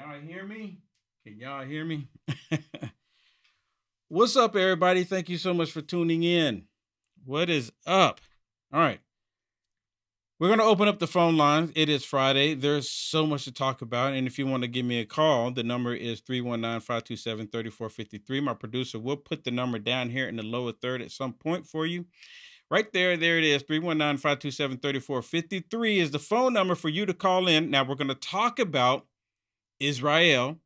y'all hear me? Can y'all hear me? What's up, everybody? Thank you so much for tuning in. What is up? All right. We're going to open up the phone lines. It is Friday. There's so much to talk about. And if you want to give me a call, the number is 319-527-3453. My producer will put the number down here in the lower third at some point for you. Right there it is. 319-527-3453 is the phone number for you to call in. Now, we're going to talk about Israel,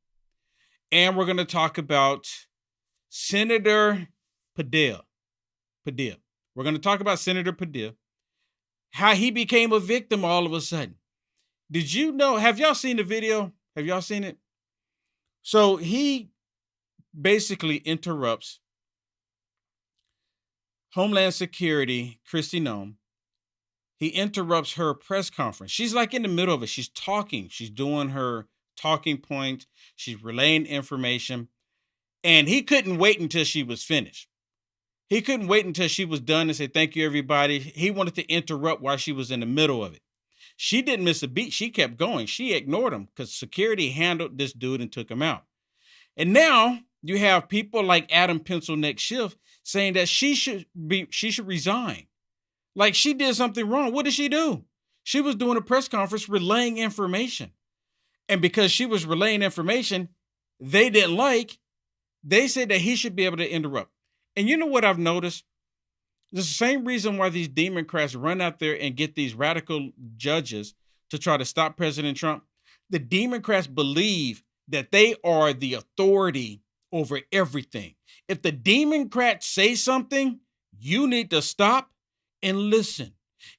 and we're going to talk about Senator Padilla. We're going to talk about Senator Padilla, how he became a victim all of a sudden. Did you know? Have y'all seen the video? Have y'all seen it? So he basically interrupts Homeland Security, Kristi Noem. He interrupts her press conference. She's like in the middle of it. She's talking. She's doing her talking point. She's relaying information. And he couldn't wait until she was finished. He couldn't wait until she was done and say, thank you, everybody. He wanted to interrupt while she was in the middle of it. She didn't miss a beat. She kept going. She ignored him because security handled this dude and took him out. And now you have people like Adam Pencil-Neck Schiff saying that she should resign. Like she did something wrong. What did she do? She was doing a press conference relaying information. And because she was relaying information they didn't like, they said that he should be able to interrupt. And you know what I've noticed? It's the same reason why these Demoncrats run out there and get these radical judges to try to stop President Trump. The Demoncrats believe that they are the authority over everything. If the Demoncrats say something, you need to stop and listen.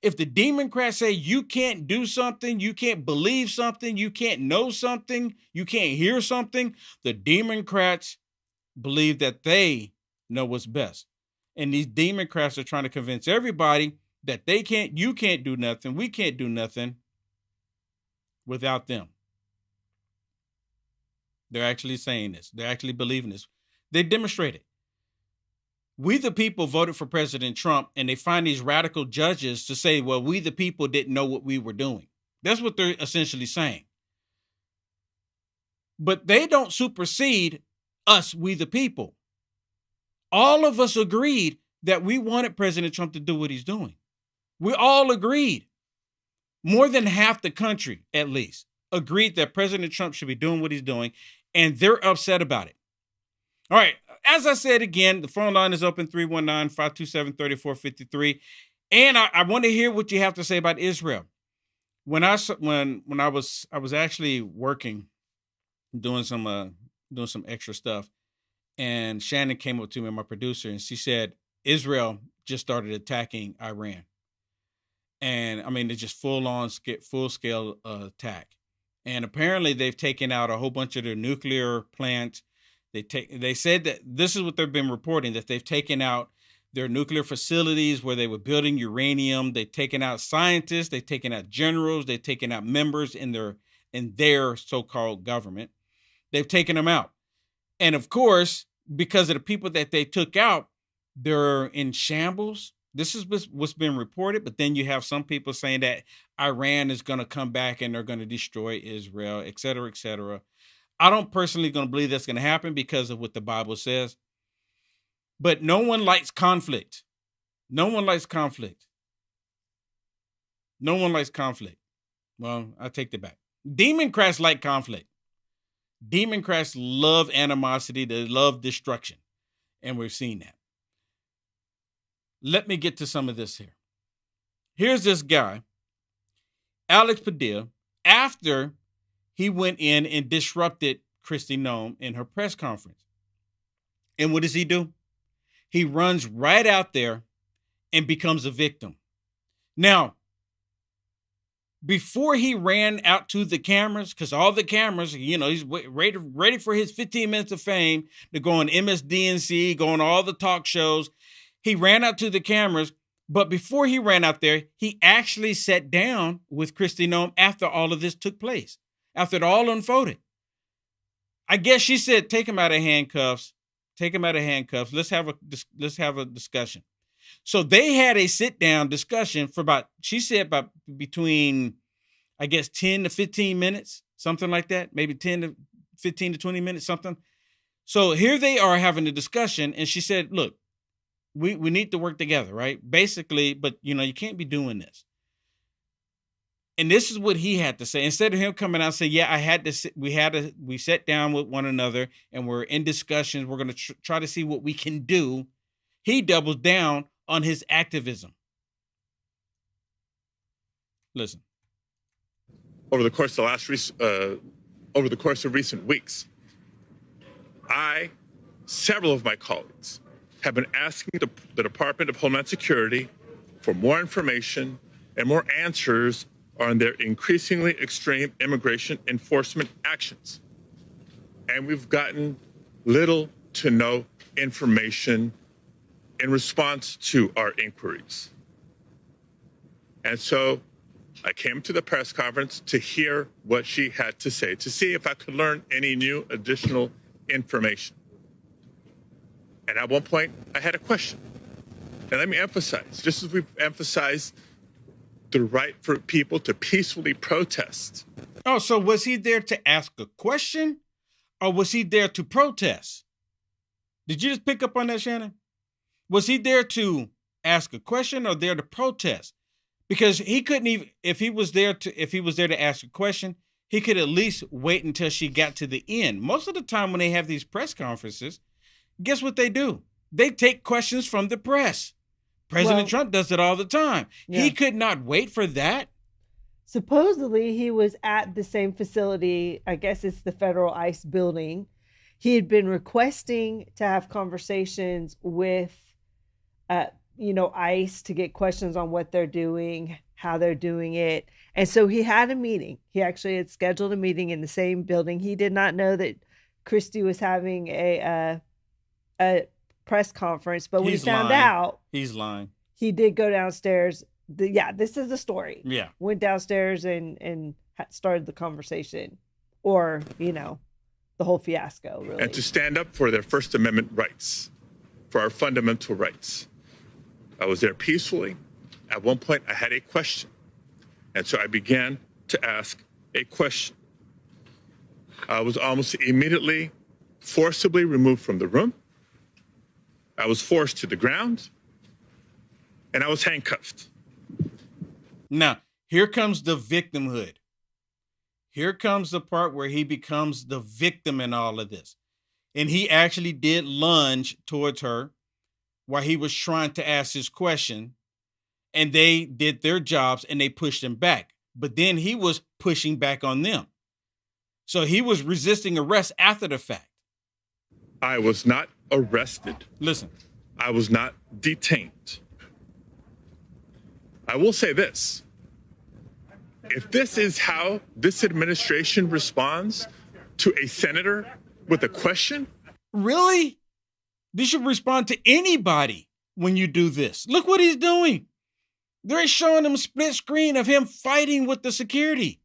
If the Demoncrats say you can't do something, you can't believe something, you can't know something, you can't hear something, the Demoncrats believe that they know what's best. And these Demoncrats are trying to convince everybody that you can't do nothing, we can't do nothing without them. They're actually saying this. They're actually believing this. They demonstrate it. We the people voted for President Trump, and they find these radical judges to say, well, we the people didn't know what we were doing. That's what they're essentially saying. But they don't supersede us, we the people. All of us agreed that we wanted President Trump to do what he's doing. We all agreed. More than half the country, at least, agreed that President Trump should be doing what he's doing, and they're upset about it. All right. As I said again, the phone line is open 319-527-3453. And I want to hear what you have to say about Israel. When I was actually working, doing some extra stuff, and Shannon came up to me, my producer, and she said, Israel just started attacking Iran. And I mean, it's just full scale attack. And apparently they've taken out a whole bunch of their nuclear plants. They said that this is what they've been reporting, that they've taken out their nuclear facilities where they were building uranium. They've taken out scientists. They've taken out generals. They've taken out members in their so-called government. They've taken them out. And of course, because of the people that they took out, they're in shambles. This is what's been reported. But then you have some people saying that Iran is going to come back and they're going to destroy Israel, et cetera, et cetera. I don't personally going to believe that's going to happen because of what the Bible says. But no one likes conflict. No one likes conflict. No one likes conflict. Well, I take that back. Demoncrats like conflict. Demoncrats love animosity. They love destruction. And we've seen that. Let me get to some of this here. Here's this guy, Alex Padilla, after he went in and disrupted Kristi Noem in her press conference. And what does he do? He runs right out there and becomes a victim. Now, before he ran out to the cameras, because all the cameras, he's ready for his 15 minutes of fame to go on MSDNC, go on all the talk shows. He ran out to the cameras, but before he ran out there, he actually sat down with Kristi Noem after all of this took place, after it all unfolded. I guess she said, take him out of handcuffs. Take him out of handcuffs. Let's have a discussion. So they had a sit down discussion for about between, I guess, 10 to 15 minutes. something like that, maybe 10 to 15 to 20 minutes, something. So here they are having a discussion, and she said, look, we need to work together, right? Basically, but you can't be doing this. And this is what he had to say. Instead of him coming out and say, yeah, I had to, we sat down with one another and we're in discussions. We're going to try to see what we can do. He doubles down on his activism. Listen. Over the course of recent weeks, several of my colleagues have been asking the Department of Homeland Security for more information and more answers on their increasingly extreme immigration enforcement actions. And we've gotten little to no information in response to our inquiries. And so I came to the press conference to hear what she had to say, to see if I could learn any new additional information. And at one point, I had a question. And let me emphasize, just as we've emphasized the right for people to peacefully protest. Oh, so was he there to ask a question, or was he there to protest? Did you just pick up on that, Shannon? Was he there to ask a question or there to protest? Because he couldn't even, if he was there to ask a question, he could at least wait until she got to the end. Most of the time when they have these press conferences, guess what they do? They take questions from the press. President Trump does it all the time. Yeah. He could not wait for that. Supposedly, he was at the same facility. I guess it's the federal ICE building. He had been requesting to have conversations with, ICE to get questions on what they're doing, how they're doing it. And so he had a meeting. He actually had scheduled a meeting in the same building. He did not know that Christie was having a press conference, but we found out he's lying. He did go downstairs. This is the story. Yeah, went downstairs and started the conversation, or the whole fiasco, really. And to stand up for their First Amendment rights, for our fundamental rights. I was there peacefully. At one point, I had a question, and so I began to ask a question. I was almost immediately forcibly removed from the room. I was forced to the ground, and I was handcuffed. Now, here comes the victimhood. Here comes the part where he becomes the victim in all of this. And he actually did lunge towards her while he was trying to ask his question, and they did their jobs and they pushed him back. But then he was pushing back on them. So he was resisting arrest after the fact. I was not arrested. Listen. I was not detained. I will say this. If this is how this administration responds to a senator with a question. Really? You should respond to anybody when you do this. Look what he's doing. They're showing him split screen of him fighting with the security.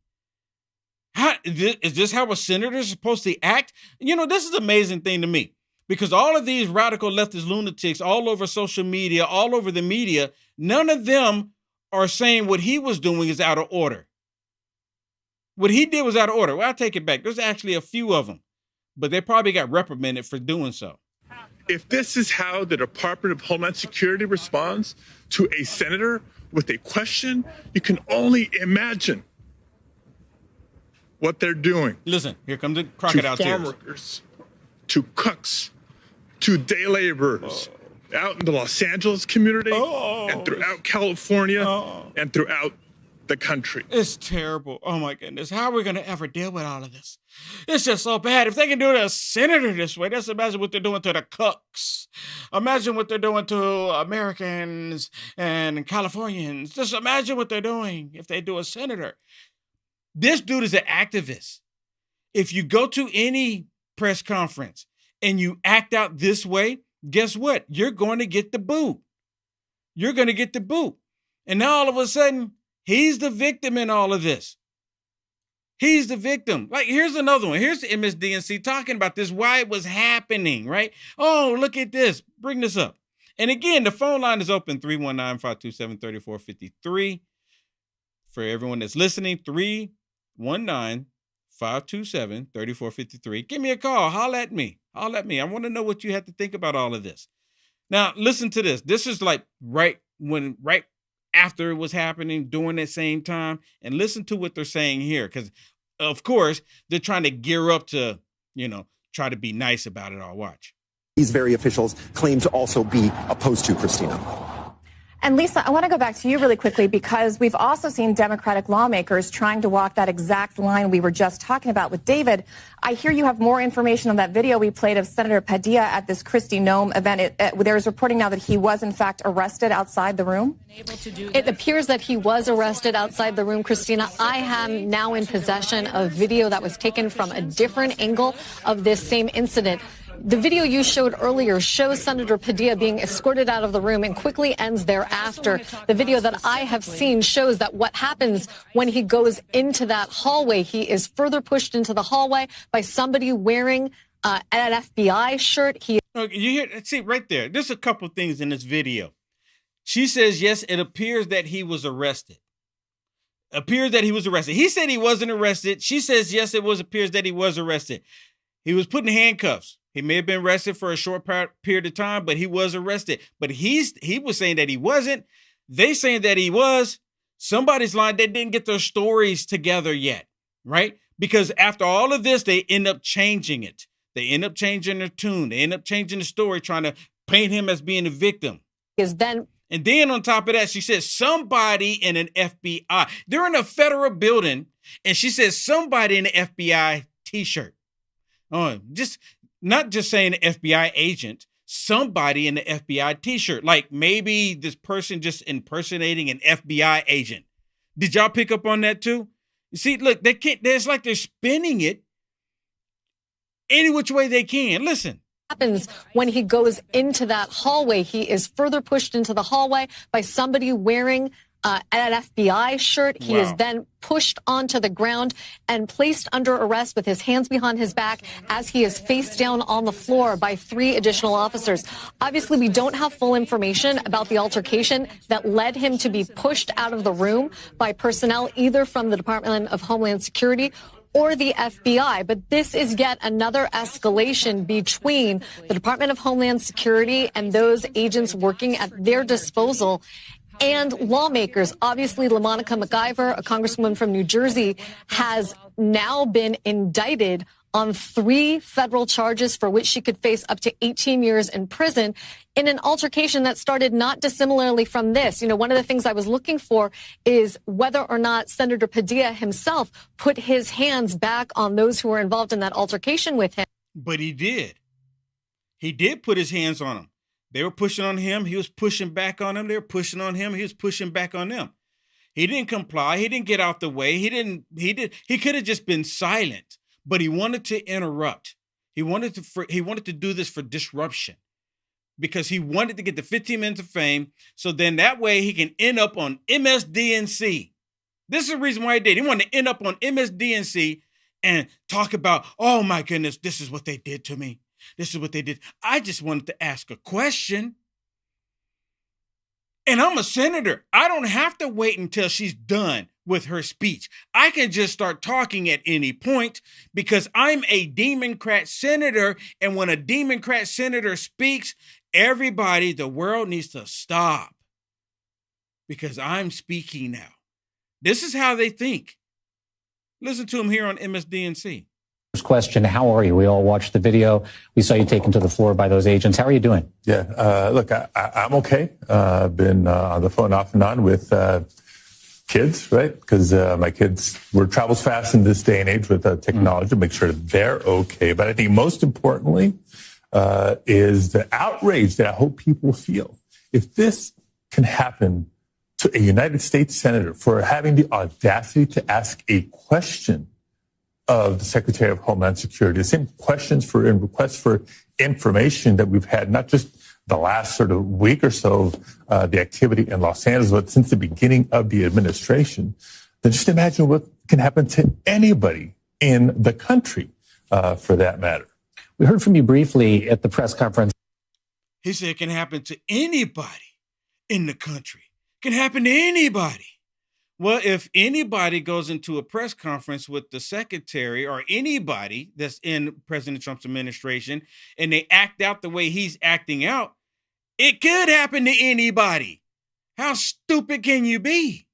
Is this how a senator is supposed to act? This is an amazing thing to me, because all of these radical leftist lunatics all over social media, all over the media, none of them are saying what he was doing is out of order. What he did was out of order. Well, I take it back. There's actually a few of them, but they probably got reprimanded for doing so. If this is how the Department of Homeland Security responds to a senator with a question, you can only imagine what they're doing. Listen, here comes the crocodile tears. To farm workers, to cooks, to day laborers out in the Los Angeles community and throughout California and throughout the country. It's terrible. Oh my goodness. How are we going to ever deal with all of this? It's just so bad. If they can do it to a senator this way, just imagine what they're doing to the cooks. Imagine what they're doing to Americans and Californians. Just imagine what they're doing if they do a senator. This dude is an activist. If you go to any press conference and you act out this way, guess what? You're going to get the boot. You're going to get the boot. And now all of a sudden, he's the victim in all of this. He's the victim. Like, here's another one. Here's the MSDNC talking about this, why it was happening, right? Oh, look at this. Bring this up. And again, the phone line is open, 319-527-3453. For everyone that's listening, 319-527-3453. 527-3453. Give me a call. Holler at me. Holler at me. I want to know what you have to think about all of this. Now, listen to this. This is like right after it was happening, during that same time. And listen to what they're saying here. Because, of course, they're trying to gear up to, try to be nice about it all. Watch. These very officials claim to also be opposed to Christina. And Lisa, I want to go back to you really quickly because we've also seen Democratic lawmakers trying to walk that exact line we were just talking about with David. I hear you have more information on that video we played of Senator Padilla at this Kristi Noem event. There is reporting now that he was, in fact, arrested outside the room. It appears that he was arrested outside the room, Christina. I am now in possession of video that was taken from a different angle of this same incident. The video you showed earlier shows Senator Padilla being escorted out of the room and quickly ends thereafter. The video that I have seen shows that what happens when he goes into that hallway, he is further pushed into the hallway by somebody wearing an FBI shirt. You hear? See, right there. There's a couple things in this video. She says, yes, it appears that he was arrested. Appears that he was arrested. He said he wasn't arrested. She says, yes, appears that he was arrested. He was put in handcuffs. He may have been arrested for a short period of time, but he was arrested. But he was saying that he wasn't. They saying that he was. Somebody's lying. They didn't get their stories together yet, right? Because after all of this, they end up changing it. They end up changing their tune. They end up changing the story, trying to paint him as being a victim. And then on top of that, she says somebody in an FBI. They're in a federal building, and she says somebody in an FBI T-shirt. Oh, not just saying an FBI agent, somebody in the FBI T-shirt. Like maybe this person just impersonating an FBI agent. Did y'all pick up on that too? You see, look, it's like they're spinning it any which way they can. Listen. Happens when he goes into that hallway. He is further pushed into the hallway by somebody wearing an FBI shirt. He is then pushed onto the ground and placed under arrest with his hands behind his back as he is face down on the floor by 3 additional officers. Obviously, we don't have full information about the altercation that led him to be pushed out of the room by personnel either from the Department of Homeland Security or the FBI. But this is yet another escalation between the Department of Homeland Security and those agents working at their disposal and lawmakers. Obviously, LaMonica McIver, a congresswoman from New Jersey, has now been indicted on 3 federal charges for which she could face up to 18 years in prison in an altercation that started not dissimilarly from this. One of the things I was looking for is whether or not Senator Padilla himself put his hands back on those who were involved in that altercation with him. But he did. He did put his hands on them. They were pushing on him. He was pushing back on them. They were pushing on him. He was pushing back on them. He didn't comply. He didn't get out the way. He could have just been silent, but he wanted to interrupt. He wanted to do this for disruption because he wanted to get the 15 minutes of fame. So then that way he can end up on MSDNC. This is the reason why he did. He wanted to end up on MSDNC and talk about, oh my goodness, this is what they did to me. This is what they did. I just wanted to ask a question. And I'm a senator. I don't have to wait until she's done with her speech. I can just start talking at any point because I'm a Democrat senator. And when a Democrat senator speaks, everybody, the world needs to stop because I'm speaking now. This is how they think. Listen to him here on MSDNC. Question, how are you? We all watched the video. We saw you taken to the floor by those agents. How are you doing? Yeah, look, I'm okay. I've been on the phone off and on with kids, right? Because my kids travels fast in this day and age with technology to make sure they're okay. But I think most importantly is the outrage that I hope people feel. If this can happen to a United States senator for having the audacity to ask a question of the Secretary of Homeland Security, the same questions and requests for information that we've had, not just the last sort of week or so of the activity in Los Angeles, but since the beginning of the administration, then just imagine what can happen to anybody in the country, for that matter. We heard from you briefly at the press conference. He said it can happen to anybody in the country. It can happen to anybody. Well, if anybody goes into a press conference with the secretary or anybody that's in President Trump's administration and they act out the way he's acting out, it could happen to anybody. How stupid can you be?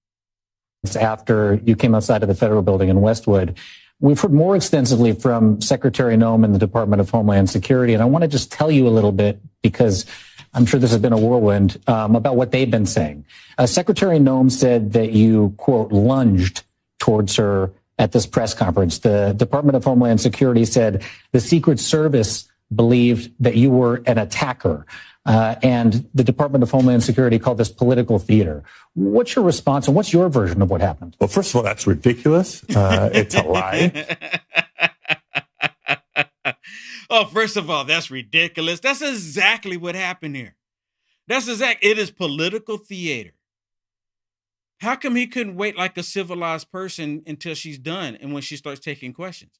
After you came outside of the federal building in Westwood, we've heard more extensively from Secretary Noem and the Department of Homeland Security. And I want to just tell you a little bit, because I'm sure this has been a whirlwind, about what they've been saying. Secretary Noem said that you, quote, lunged towards her at this press conference. The Department of Homeland Security said the Secret Service believed that you were an attacker. And the Department of Homeland Security called this political theater. What's your response, and what's your version of what happened? Well, first of all, that's ridiculous. It's a lie. Oh, first of all, that's ridiculous. That's exactly what happened here. It is political theater. How come he couldn't wait like a civilized person until she's done and when she starts taking questions?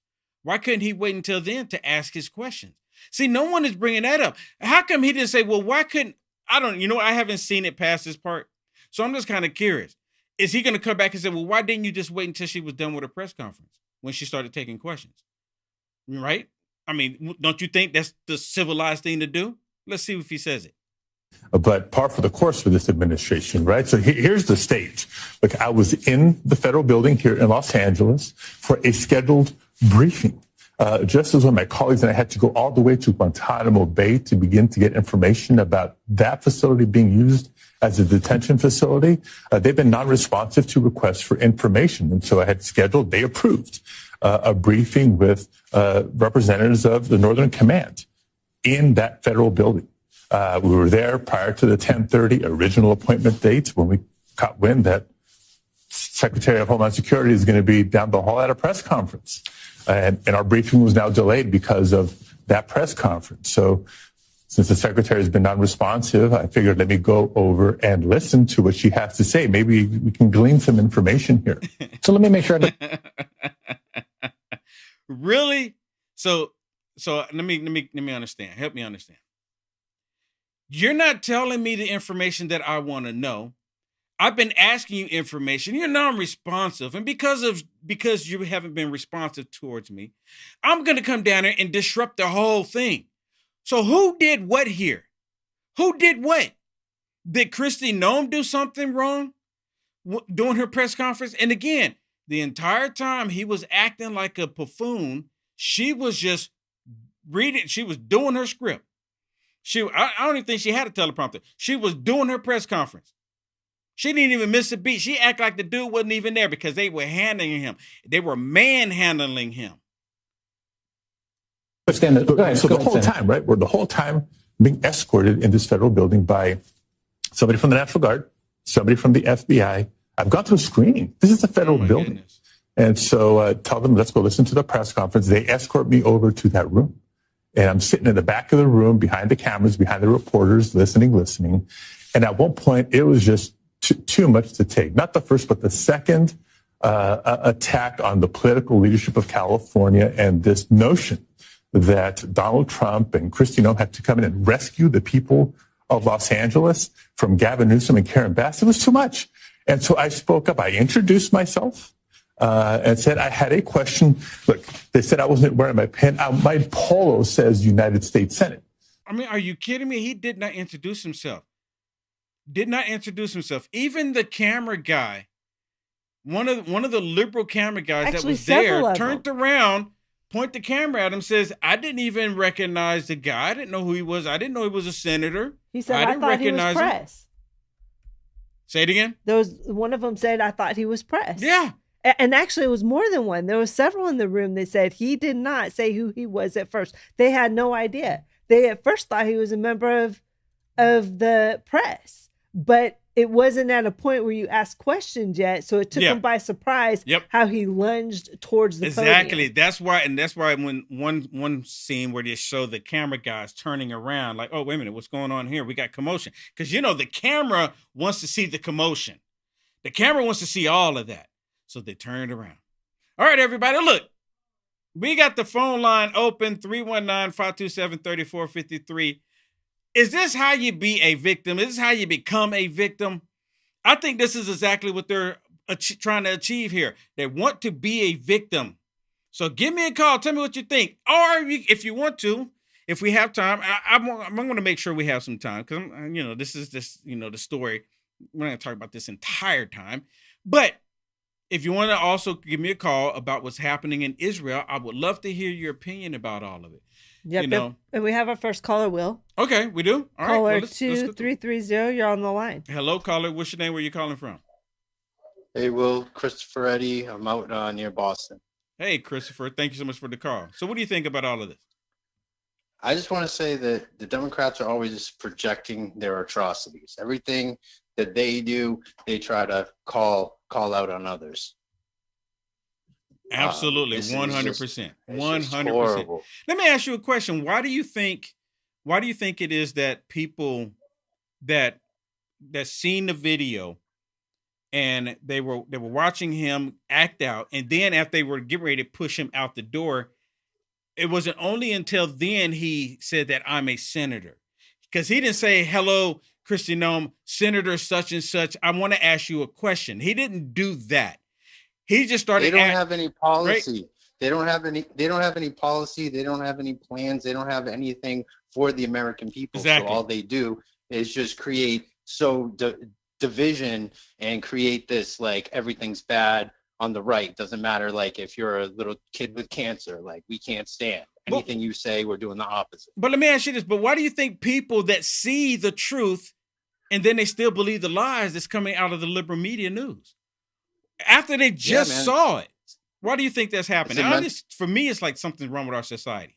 Why couldn't he wait until then to ask his questions? See, no one is bringing that up. How come he didn't say, well, why couldn't, I haven't seen it past this part. So I'm just kind of curious. Is he going to come back and say, well, why didn't you just wait until she was done with her press conference when she started taking questions? Right? I mean, don't you think that's the civilized thing to do? Let's see if he says it. But par for the course for this administration, right? So here's the stage. Look, I was in the federal building here in Los Angeles for a scheduled briefing. Just as when my colleagues and I had to go all the way to Guantanamo Bay to begin to get information about that facility being used as a detention facility, they've been non-responsive to requests for information. And so I had scheduled, they approved a briefing with representatives of the Northern Command in that federal building. We were there prior to the 10:30 original appointment date when we caught wind that Secretary of Homeland Security is going to be down the hall at a press conference. And our briefing was now delayed because of that press conference. So since the secretary has been non-responsive, I figured let me go over and listen to what she has to say. Maybe we can glean some information here. So let me make sure. Really? So let me understand. Help me understand. You're not telling me the information that I want to know. I've been asking you information. You're non-responsive. And because you haven't been responsive towards me, I'm going to come down here and disrupt the whole thing. So who did what here? Who did what? Did Kristi Noem do something wrong during her press conference? And again, the entire time he was acting like a buffoon, she was just reading. She was doing her script. I don't even think she had a teleprompter. She was doing her press conference. She didn't even miss a beat. She acted like the dude wasn't even there because they were handling him. They were manhandling him. So the whole time, right? We're the whole time being escorted in this federal building by somebody from the National Guard, somebody from the FBI. I've gone through screening. This is a federal building. Goodness. And so tell them, let's go listen to the press conference. They escort me over to that room. And I'm sitting in the back of the room behind the cameras, behind the reporters, listening. And at one point, it was just too much to take. Not the first, but the second attack on the political leadership of California and this notion that Donald Trump and Kristi Noem had to come in and rescue the people of Los Angeles from Gavin Newsom and Karen Bass. It was too much. And so I spoke up. I introduced myself and said I had a question. Look, they said I wasn't wearing my pin. My polo says United States Senate. I mean, are you kidding me? He did not introduce himself. Even the camera guy, one of the liberal camera guys that was there, turned around, point the camera at him, says, I didn't even recognize the guy. I didn't know who he was. I didn't know he was a senator. He said, I thought he was press. Say it again? One of them said, I thought he was press. Yeah. And actually, it was more than one. There were several in the room that said he did not say who he was at first. They had no idea. They at first thought he was a member of the press. But it wasn't at a point where you asked questions yet, so it took him by surprise how he lunged towards the podium. That's why when one scene where they show the camera guys turning around, like, oh, wait a minute, what's going on here? We got commotion. Because, the camera wants to see the commotion. The camera wants to see all of that. So they turned around. All right, everybody, look. We got the phone line open, 319-527-3453. Is this how you be a victim? Is this how you become a victim? I think this is exactly what they're trying to achieve here. They want to be a victim. So give me a call. Tell me what you think. Or if you want to, if we have time, I'm going to make sure we have some time because, this is the story. We're not going to talk about this entire time. But if you want to also give me a call about what's happening in Israel, I would love to hear your opinion about all of it. Yep. And we have our first caller, Will. Okay, we do. All caller right. Caller 2330, you're on the line. Hello, caller. What's your name? Where you calling from? Hey, Will. Christopher Eddy. I'm out near Boston. Hey, Christopher. Thank you so much for the call. So what do you think about all of this? I just want to say that the Democrats are always projecting their atrocities. Everything that they do, they try to call out on others. Absolutely, 100%. 100%. Let me ask you a question. Why do you think it is that people that seen the video and they were watching him act out, and then after they were getting ready to push him out the door, it wasn't only until then he said that I'm a senator, because he didn't say, hello, Kristi Noem, Senator such and such, I want to ask you a question. He didn't do that. He just started. They don't have any policy. Right? They don't have any policy. They don't have any plans. They don't have anything for the American people. Exactly. So all they do is just create division and create this, like, everything's bad on the right. Doesn't matter, like, if you're a little kid with cancer, like, we can't stand anything you say. We're doing the opposite. But let me ask you this. But why do you think people that see the truth and then they still believe the lies that's coming out of the liberal media news after they just saw it? Why do you think that's happening? For me, it's like something's wrong with our society.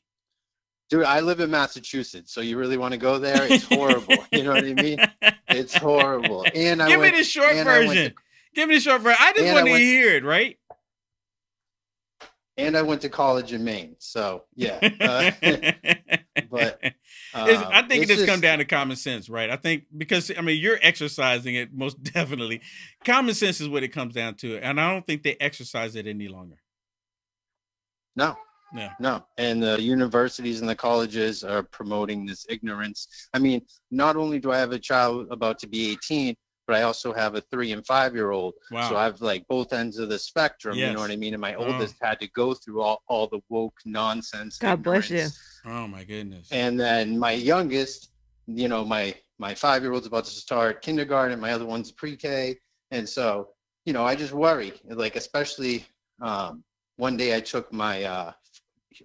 Dude, I live in Massachusetts, so you really want to go there? It's horrible. You know what I mean? It's horrible. And Give me the short version. Give me the short version. I just want to hear it, right? And I went to college in Maine, so yeah. But I think it just comes down to common sense, right? I think because, you're exercising it most definitely. Common sense is what it comes down to, and I don't think they exercise it any longer. No. Yeah. No. And the universities and the colleges are promoting this ignorance. Not only do I have a child about to be 18, but I also have a 3 and 5 year old. Wow. So I've like both ends of the spectrum. Yes. You know what I mean? And my oldest had to go through all the woke nonsense. God bless you. Oh my goodness. And then my youngest, my 5-year-old's about to start kindergarten. My other one's pre-K. And so, I just worry, like, especially one day I took my,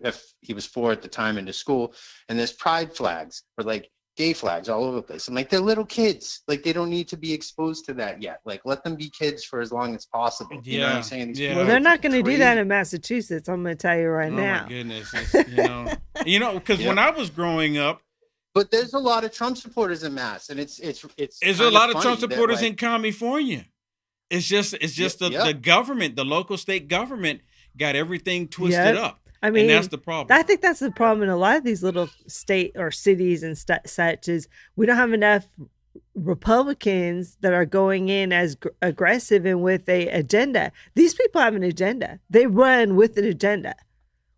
if he was 4 at the time, into school, and there's pride flags or like gay flags all over the place. I'm like, they're little kids. Like, they don't need to be exposed to that yet. Like, let them be kids for as long as possible. You know what I'm saying? Well, they're not going to do that in Massachusetts. I'm going to tell you right now. Oh my goodness. Because when I was growing up. But there's a lot of Trump supporters in Mass, and it's. Is there a lot of Trump supporters in California? It's just the government, the local state government got everything twisted up. And that's the problem. I think that's the problem in a lot of these little state or cities and such is we don't have enough Republicans that are going in as aggressive and with a agenda. These people have an agenda. They run with an agenda,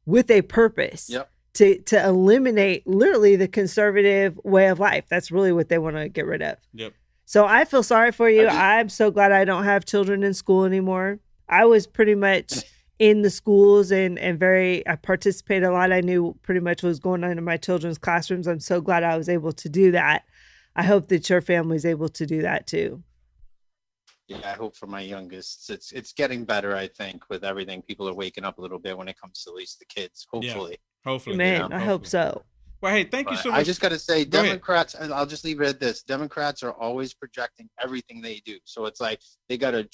with a purpose. Yep. To eliminate literally the conservative way of life. That's really what they want to get rid of. Yep. So I feel sorry for you. I'm so glad I don't have children in school anymore. I was pretty much in the schools and I participated a lot. I knew pretty much what was going on in my children's classrooms. I'm so glad I was able to do that. I hope that your family is able to do that too. Yeah, I hope for my youngest. It's getting better, I think, with everything. People are waking up a little bit when it comes to at least the kids, hopefully. Yeah. Hopefully. Man, I hope so. Well, hey, thank you so much. I just got to say, Democrats, and I'll just leave it at this. Democrats are always projecting everything they do. So it's like they got a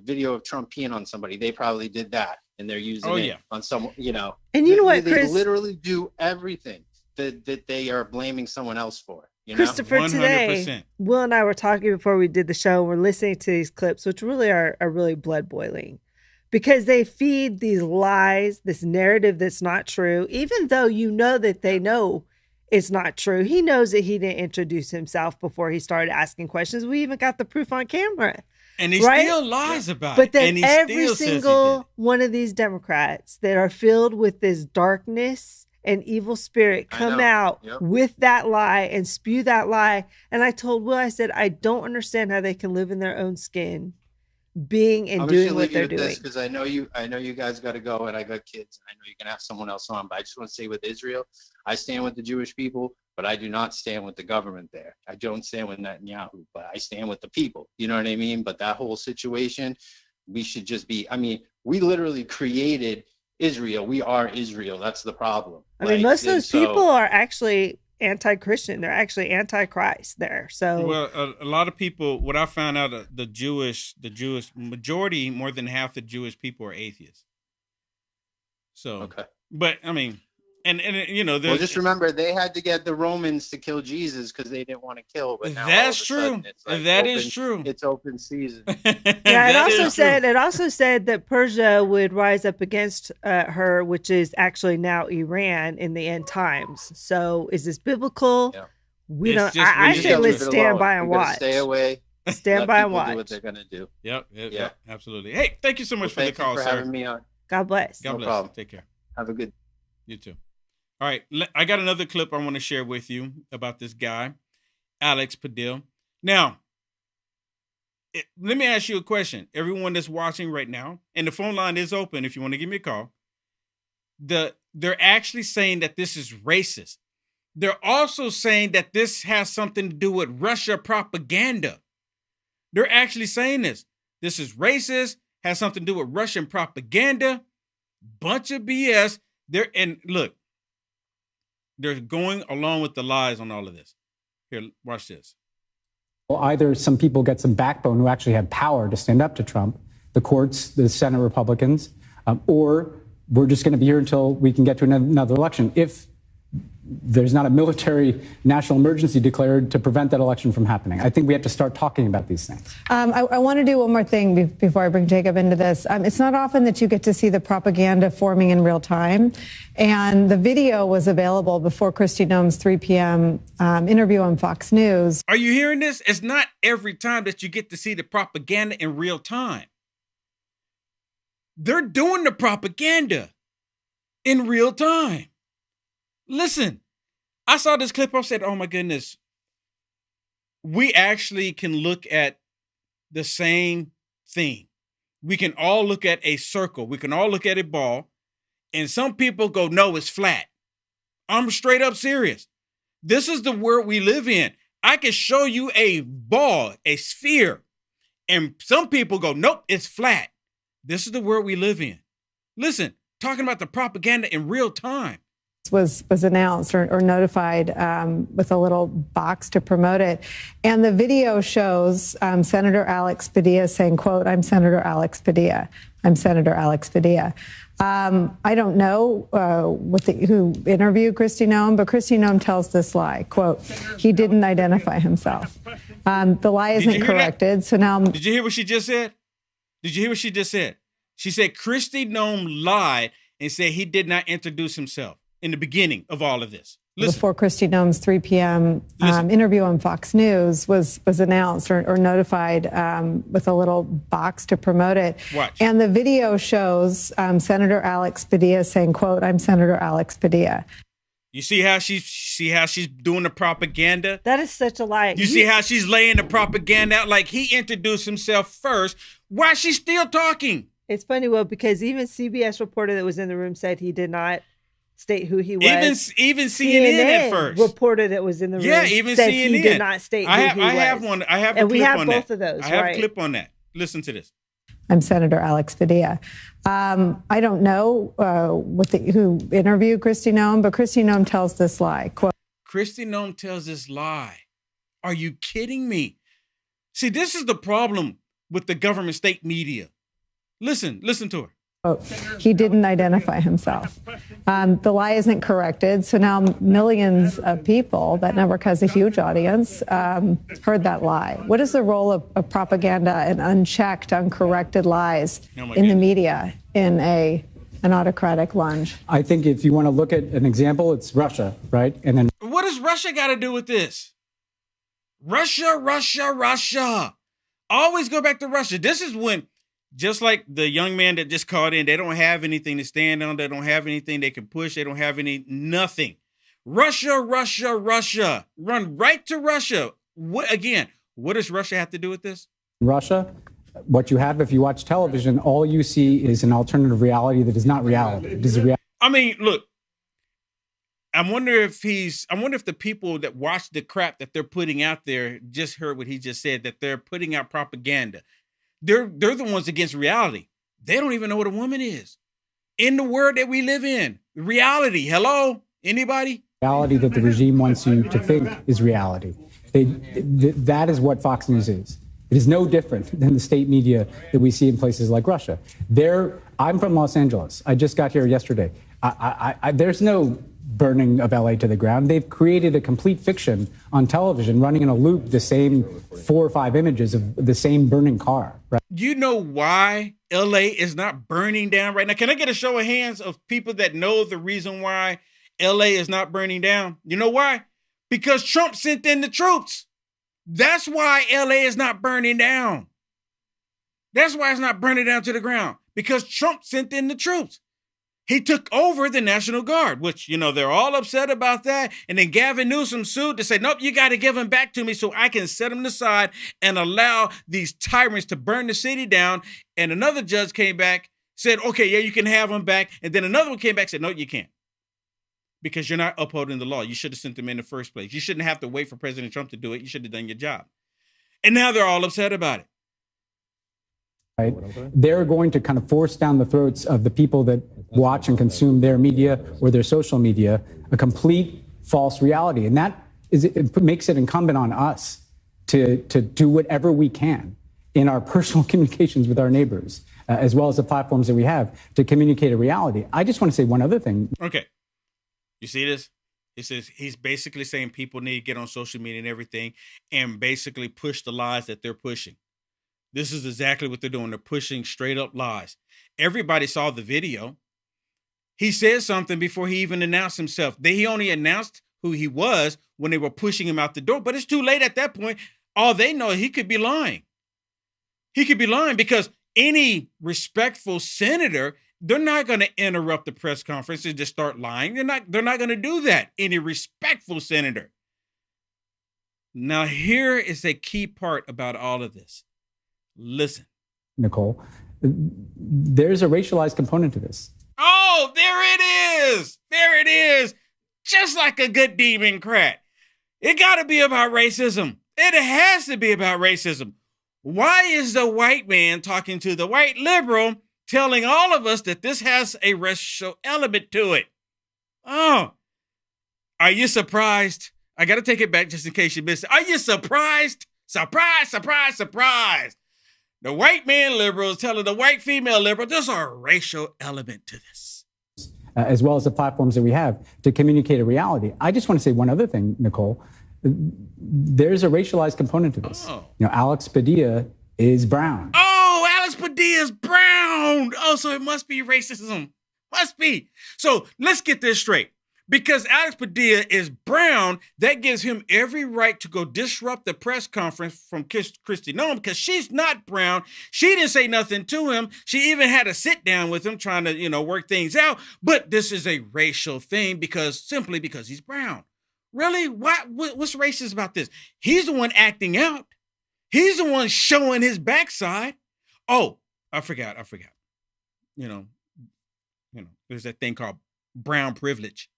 video of Trump peeing on somebody. They probably did that, and they're using it on someone, And you know what, Chris? They literally do everything that they are blaming someone else for. Christopher, 100%. Today, Will and I were talking before we did the show. We're listening to these clips, which really are really blood boiling. Because they feed these lies, this narrative that's not true, even though that they know it's not true. He knows that he didn't introduce himself before he started asking questions. We even got the proof on camera. And he still lies about it. But then every single one of these Democrats that are filled with this darkness and evil spirit come out with that lie and spew that lie. And I told Will, I said, I don't understand how they can live in their own skin being and I'm doing just what leave you they're with doing. this because I know you guys got to go, and I got kids, and I know you can have someone else on. But I just want to say, with Israel, I stand with the Jewish people, but I do not stand with the government there. I don't stand with Netanyahu, but I stand with the people. You know what I mean? But that whole situation, we should just be. I mean, we literally created Israel. We are Israel. That's the problem. I mean, most of those people are actually anti-Christian. They're actually anti-Christ there. So, well, a lot of people, what I found out, the Jewish majority, more than half the Jewish people are atheists. So, okay. But I mean, and you know, well, just remember they had to get the Romans to kill Jesus because they didn't want to kill. But now that's true. Like that is true. It's open season. Yeah, it also said that Persia would rise up against her, which is actually now Iran in the end times. So, is this biblical? Yeah. We don't. I say let's stand by and watch. Stay away. Stand by and watch. Do what they're gonna do. Yep, absolutely. Hey, thank you so much for the call, sir. Thank you for having me on. God bless. God bless. Problem. Take care. Have a good. You too. All right, I got another clip I want to share with you about this guy, Alex Padilla. Now, let me ask you a question. Everyone that's watching right now, and the phone line is open if you want to give me a call. They're actually saying that this is racist. They're also saying that this has something to do with Russia propaganda. They're actually saying this. This is racist, has something to do with Russian propaganda. Bunch of BS. Look, they're going along with the lies on all of this. Here, watch this. Well, either some people get some backbone who actually have power to stand up to Trump, the courts, the Senate Republicans, or we're just going to be here until we can get to another election. If there's not a military national emergency declared to prevent that election from happening. I think we have to start talking about these things. I want to do one more thing before I bring Jacob into this. It's not often that you get to see the propaganda forming in real time. And the video was available before Kristi Noem's 3 p.m. Interview on Fox News. Are you hearing this? It's not every time that you get to see the propaganda in real time. They're doing the propaganda in real time. Listen, I saw this clip. I said, oh my goodness, we actually can look at the same thing. We can all look at a circle. We can all look at a ball. And some people go, no, it's flat. I'm straight up serious. This is the world we live in. I can show you a ball, a sphere. And some people go, nope, it's flat. This is the world we live in. Listen, talking about the propaganda in real time. Was announced or notified with a little box to promote it. And the video shows Senator Alex Padilla saying, quote, I'm Senator Alex Padilla. I'm Senator Alex Padilla. I don't know who interviewed Kristi Noem, but Kristi Noem tells this lie, quote, he didn't identify himself. The lie isn't corrected. So now. Did you hear what she just said? Did you hear what she just said? She said Kristi Noem lied and said he did not introduce himself in the beginning of all of this. Listen. Before Kristi Noem's 3 p.m. Interview on Fox News was announced or notified with a little box to promote it. Watch. And the video shows Senator Alex Padilla saying, quote, I'm Senator Alex Padilla. You see how she's doing the propaganda? That is such a lie. You see how she's laying the propaganda out like he introduced himself first while she's still talking. It's funny, well, because even CBS reporter that was in the room said he did not state who he was. Even CNN at first. Reporter that was in the room. Yeah, even said CNN. He did not state who he was. I have one. I have a clip on that. And we have both of those. I have a clip on that. Listen to this. I'm Senator Alex Padilla. I don't know who interviewed Kristi Noem, but Kristi Noem tells this lie. Quote, Kristi Noem tells this lie. Are you kidding me? See, this is the problem with the government state media. Listen to her. He didn't identify himself. The lie isn't corrected. So now millions of people, that network has a huge audience, heard that lie. What is the role of propaganda and unchecked, uncorrected lies in the media in an autocratic lunge? I think if you want to look at an example, it's Russia, right? And then what does Russia got to do with this? Russia. Always go back to Russia. This is when, just like the young man that just called in, they don't have anything to stand on. They don't have anything they can push. They don't have nothing. Russia. Run right to Russia. What does Russia have to do with this? Russia, What you have, if you watch television, all you see is an alternative reality that is not reality. It is a reality. I mean, look, I wonder if the people that watch the crap that they're putting out there just heard what he just said, that they're putting out propaganda. They're the ones against reality. They don't even know what a woman is. In the world that we live in, reality. Hello? Anybody? Reality that the regime wants you to think is reality. That is what Fox News is. It is no different than the state media that we see in places like Russia. I'm from Los Angeles. I just got here yesterday. There's no burning of LA to the ground. They've created a complete fiction on television, running in a loop the same 4 or 5 images of the same burning car. Right? You know why LA is not burning down right now? Can I get a show of hands of people that know the reason why LA is not burning down? You know why? Because Trump sent in the troops. That's why LA is not burning down. That's why it's not burning down to the ground. Because Trump sent in the troops. He took over the National Guard, which, they're all upset about that. And then Gavin Newsom sued to say, nope, you got to give them back to me so I can set them aside and allow these tyrants to burn the city down. And another judge came back, said, okay, yeah, you can have them back. And then another one came back, said, no, you can't. Because you're not upholding the law. You should have sent them in the first place. You shouldn't have to wait for President Trump to do it. You should have done your job. And now they're all upset about it. Right? They're going to kind of force down the throats of the people that watch and consume their media or their social media a complete false reality. And it makes it incumbent on us to do whatever we can in our personal communications with our neighbors, as well as the platforms that we have to communicate a reality. I just want to say one other thing. Okay. You see this? He says he's basically saying people need to get on social media and everything and basically push the lies that they're pushing. This is exactly what they're doing. They're pushing straight up lies. Everybody saw the video. He said something before he even announced himself. He only announced who he was when they were pushing him out the door, but it's too late at that point. All they know, he could be lying. He could be lying because any respectful senator, they're not going to interrupt the press conference and just start lying. They're not going to do that. Any respectful senator. Now, here is a key part about all of this. Listen. Nicole, there's a racialized component to this. Oh, there it is. There it is. Just like a good Demoncrat. It got to be about racism. It has to be about racism. Why is the white man talking to the white liberal telling all of us that this has a racial element to it? Oh, are you surprised? I got to take it back just in case you missed it. Are you surprised? Surprise, surprise, surprise. The white man liberal is telling the white female liberal, there's a racial element to this. As well as the platforms that we have to communicate a reality. I just want to say one other thing, Nicole. There's a racialized component to this. Oh. Alex Padilla is brown. Oh, Alex Padilla is brown. Oh, so it must be racism. Must be. So let's get this straight. Because Alex Padilla is brown, that gives him every right to go disrupt the press conference from Kristi Noem because she's not brown. She didn't say nothing to him. She even had a sit down with him trying to, work things out. But this is a racial thing simply because he's brown. Really? What's racist about this? He's the one acting out. He's the one showing his backside. Oh, I forgot. There's that thing called brown privilege.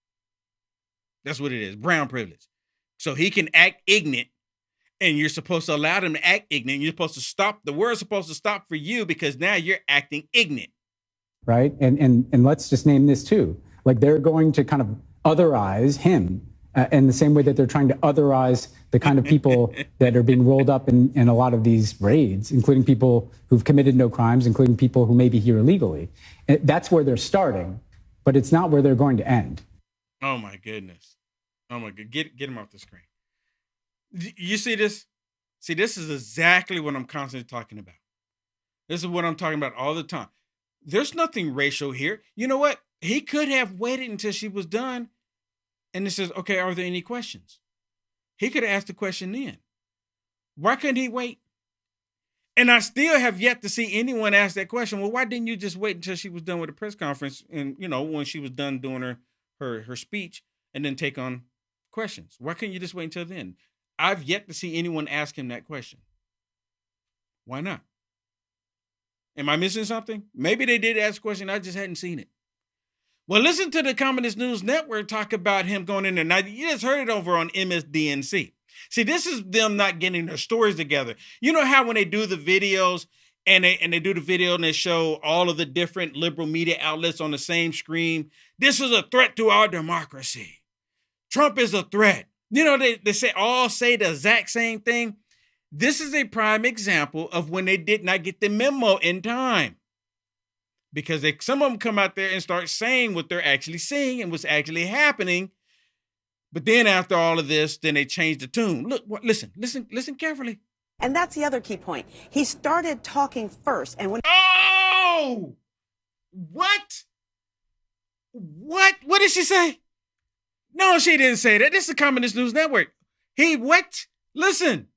That's what it is, brown privilege. So he can act ignorant, and you're supposed to allow him to act ignorant. You're supposed to stop. The word's supposed to stop for you because now you're acting ignorant. Right? And let's just name this too. Like they're going to kind of otherize him in the same way that they're trying to otherize the kind of people that are being rolled up in a lot of these raids, including people who've committed no crimes, including people who may be here illegally. That's where they're starting, but it's not where they're going to end. Oh my goodness. Oh my God. Get him off the screen. You see this? See, this is exactly what I'm constantly talking about. This is what I'm talking about all the time. There's nothing racial here. You know what? He could have waited until she was done. And it says, okay, are there any questions? He could have asked the question then. Why couldn't he wait? And I still have yet to see anyone ask that question. Well, why didn't you just wait until she was done with the press conference and, when she was done doing her speech and then take on questions? Why couldn't you just wait until then? I've yet to see anyone ask him that question. Why not? Am I missing something? Maybe they did ask a question. I just hadn't seen it. Well, listen to the Communist News Network talk about him going in there. Now, you just heard it over on MSDNC. See, this is them not getting their stories together. You know how when they do the videos and they do the video and they show all of the different liberal media outlets on the same screen? This is a threat to our democracy. Trump is a threat. You know, they say the exact same thing. This is a prime example of when they did not get the memo in time. Because some of them come out there and start saying what they're actually seeing and what's actually happening. But then after all of this, then they change the tune. Look, listen carefully. And that's the other key point. He started talking first. And when... Oh! What? What did she say? No, she didn't say that. This is the Communist News Network. He what? Listen.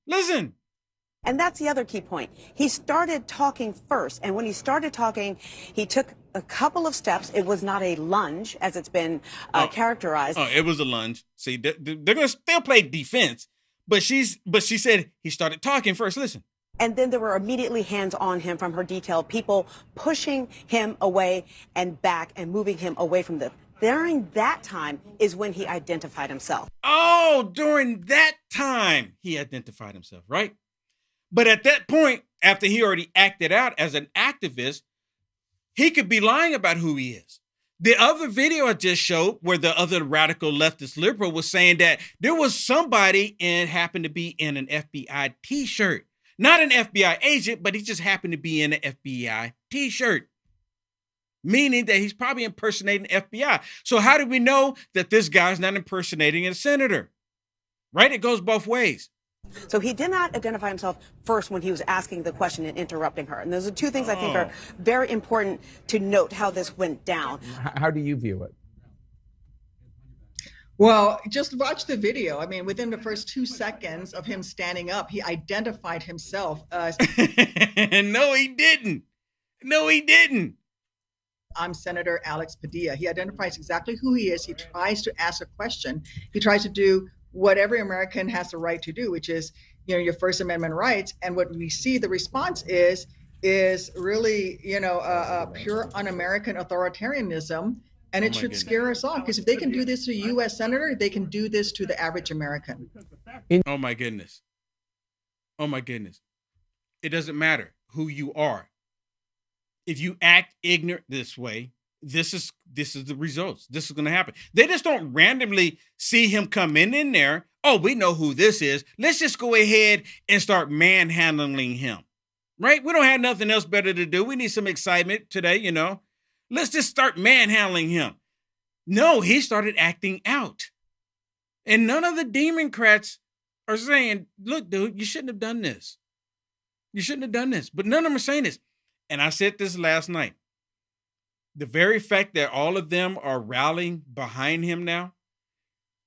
And that's the other key point. He started talking first. And when he started talking, he took a couple of steps. It was not a lunge, as it's been characterized. Oh, it was a lunge. See, they're going to still play defense. But she said he started talking first. Listen. And then there were immediately hands on him from her detail, people pushing him away and back and moving him away from them. During that time is when he identified himself. Oh, during that time, he identified himself, right? But at that point, after he already acted out as an activist, he could be lying about who he is. The other video I just showed where the other radical leftist liberal was saying that there was somebody and happened to be in an FBI t-shirt. Not an FBI agent, but he just happened to be in an FBI t-shirt. Meaning that he's probably impersonating FBI. So how do we know that this guy's not impersonating a senator? Right? It goes both ways. So he did not identify himself first when he was asking the question and interrupting her. And those are two things I think are very important to note how this went down. How do you view it? Well, just watch the video. I mean, within the first 2 seconds of him standing up, he identified himself as... No, he didn't. I'm Senator Alex Padilla. He identifies exactly who he is. He tries to ask a question. He tries to do what every American has the right to do, which is, your First Amendment rights. And what we see the response is really, pure un-American authoritarianism. And it should scare us all, because if they can do this to a U.S. senator, they can do this to the average American. Oh my goodness. It doesn't matter who you are. If you act ignorant this way, this is the results. This is going to happen. They just don't randomly see him come in there. Oh, we know who this is. Let's just go ahead and start manhandling him. Right? We don't have nothing else better to do. We need some excitement today, Let's just start manhandling him. No, he started acting out. And none of the Demoncrats are saying, look, dude, you shouldn't have done this. But none of them are saying this. And I said this last night. The very fact that all of them are rallying behind him now,